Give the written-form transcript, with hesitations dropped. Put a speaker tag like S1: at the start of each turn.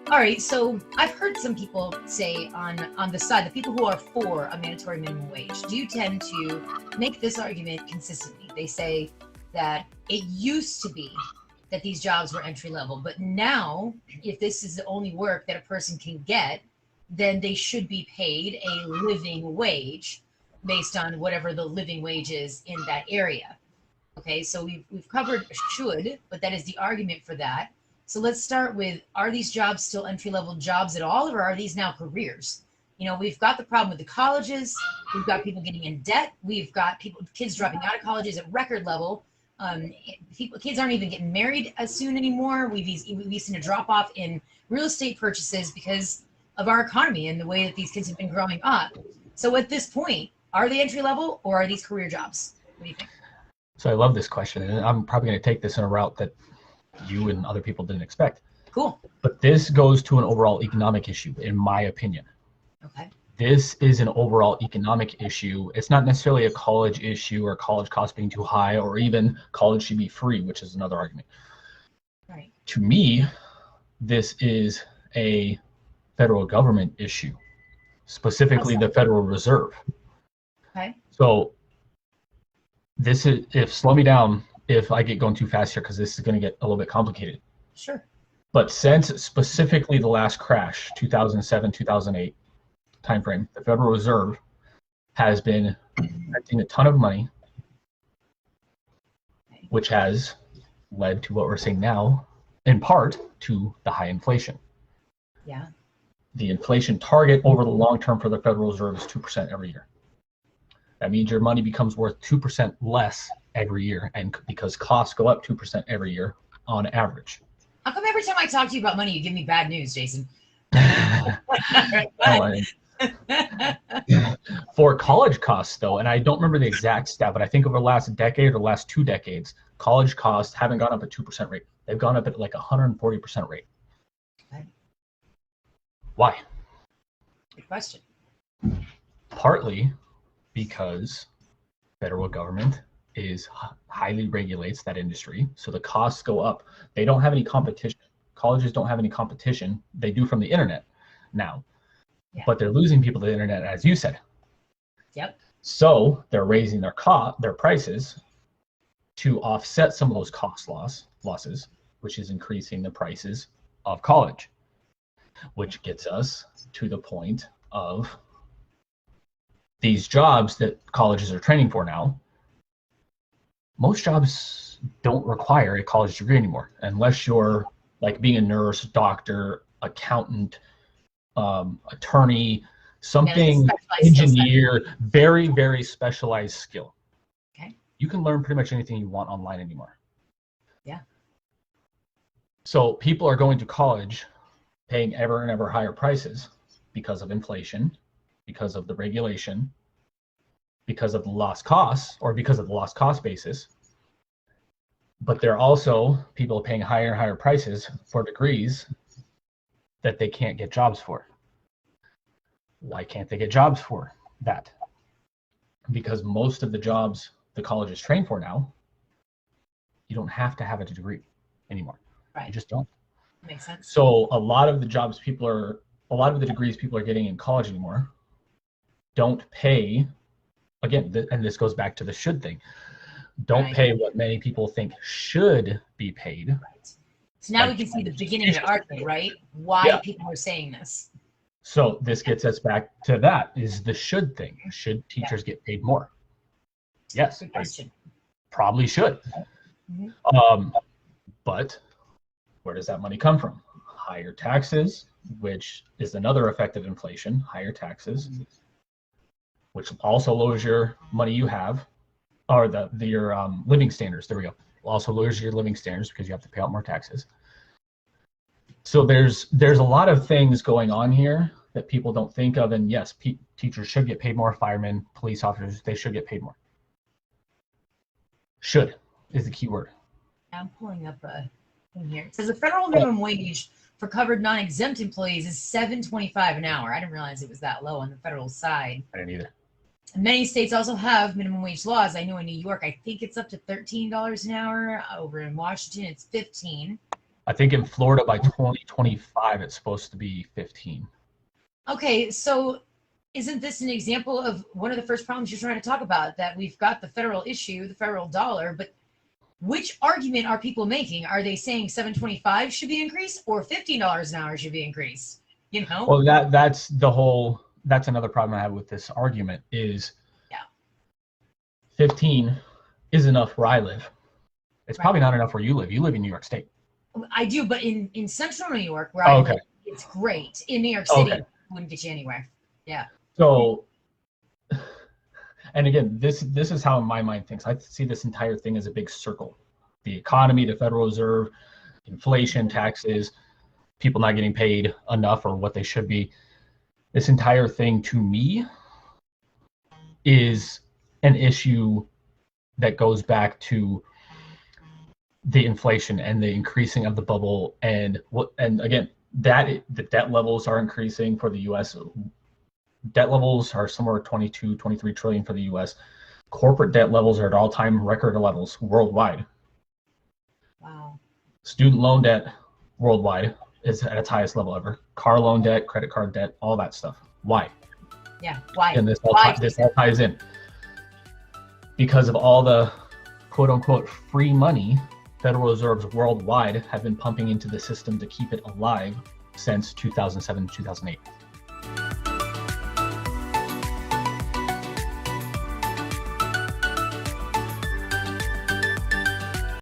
S1: All right, so I've heard some people say on the side, the people who are for a mandatory minimum wage do tend to make this argument consistently. They say that it used to be that these jobs were entry level, but now if this is the only work that a person can get, then they should be paid a living wage based on whatever the living wage is in that area. Okay, so we've covered should, but that is the argument for that. So let's start with, are these jobs still entry-level jobs at all, or are these now careers? You know, we've got the problem with the colleges. We've got people getting in debt. We've got kids dropping out of colleges at record level. Kids aren't even getting married as soon anymore. We've seen a drop-off in real estate purchases because of our economy and the way that these kids have been growing up. So at this point, are they entry-level or are these career jobs? What do you think?
S2: So I love this question, and I'm probably going to take this in a route that you and other people didn't expect.
S1: Cool.
S2: But this goes to an overall economic issue, in my opinion.
S1: Okay.
S2: This is an overall economic issue. It's not necessarily a college issue or college costs being too high, or even college should be free, which is another argument.
S1: Right.
S2: To me, this is a federal government issue, specifically the Federal Reserve.
S1: Okay.
S2: So this is, slow me down if I get going too fast here, because this is going to get a little bit complicated.
S1: Sure.
S2: But since specifically the last crash, 2007, 2008 timeframe, the Federal Reserve has been printing a ton of money, which has led to what we're seeing now, in part to the high inflation.
S1: Yeah.
S2: The inflation target over the long term for the Federal Reserve is 2% every year. That means your money becomes worth 2% less every year, and because costs go up 2% every year on average.
S1: How come every time I talk to you about money, you give me bad news, Jason?
S2: For college costs, though, and I don't remember the exact stat, but I think over the last decade or last 2 decades, college costs haven't gone up at 2% rate. They've gone up at like 140% rate.
S1: Okay.
S2: Why?
S1: Good question.
S2: Partly because federal government highly regulates that industry, so the costs go up. They don't have any competition. Colleges don't have any competition. They do from the internet now, but they're losing people to the internet, as you said.
S1: Yep.
S2: So they're raising their prices to offset some of those cost losses, which is increasing the prices of college, which gets us to the point of these jobs that colleges are training for now. Most jobs don't require a college degree anymore, unless you're like being a nurse, doctor, accountant, attorney, something, engineer, very, very specialized skill.
S1: Okay.
S2: You can learn pretty much anything you want online anymore.
S1: Yeah.
S2: So people are going to college paying ever and ever higher prices because of inflation, because of the regulation, because of the lost costs, or because of the lost cost basis. But there are also people paying higher and higher prices for degrees that they can't get jobs for. Why can't they get jobs for that? Because most of the jobs the colleges train for now, you don't have to have a degree anymore.
S1: Right.
S2: You just don't.
S1: Makes sense.
S2: So a lot of the degrees people are getting in college anymore don't pay, again, and this goes back to the should thing, don't pay what many people think should be paid.
S1: Right. So now we can see the beginning of the argument, right? Why people are saying this.
S2: So this gets us back to that, is the should thing. Should teachers get paid more? Yes,
S1: good question.
S2: Probably should. Mm-hmm. But where does that money come from? Higher taxes, which is another effect of inflation, higher taxes, which also lowers your money you have, or your living standards. There we go. Also lowers your living standards because you have to pay out more taxes. So there's a lot of things going on here that people don't think of. And yes, teachers should get paid more. Firemen, police officers, they should get paid more. Should is the key word.
S1: I'm pulling up a thing here. It says the federal minimum wage for covered non-exempt employees is $7.25 an hour. I didn't realize it was that low on the federal side.
S2: I didn't either.
S1: Many states also have minimum wage laws. I know in New York, I think it's up to $13 an hour. Over in Washington, it's $15.
S2: I think in Florida by 2025, it's supposed to be 15.
S1: Okay, so isn't this an example of one of the first problems you're trying to talk about? That we've got the federal issue, the federal dollar, but which argument are people making? Are they saying 725 should be increased or $15 an hour should be increased? You know?
S2: Well, that's another problem I have with this argument is 15 is enough where I live. It's probably not enough where you live. You live in New York State.
S1: I do, but in central New York, where I live, it's great. In New York City, wouldn't get you anywhere. Yeah.
S2: So, and again, this is how my mind thinks. I see this entire thing as a big circle. The economy, the Federal Reserve, inflation, taxes, people not getting paid enough or what they should be. This entire thing to me is an issue that goes back to the inflation and the increasing of the bubble and again, the debt levels are increasing for the US. Debt levels are somewhere 22, 23 trillion for the US. Corporate debt levels are at all-time record levels worldwide.
S1: Wow. Student
S2: loan debt worldwide is at its highest level ever. Car loan debt, credit card debt, all that stuff. Why?
S1: Yeah, why?
S2: And this all ties in. Because of all the quote-unquote free money Federal Reserves worldwide have been pumping into the system to keep it alive since 2007, 2008.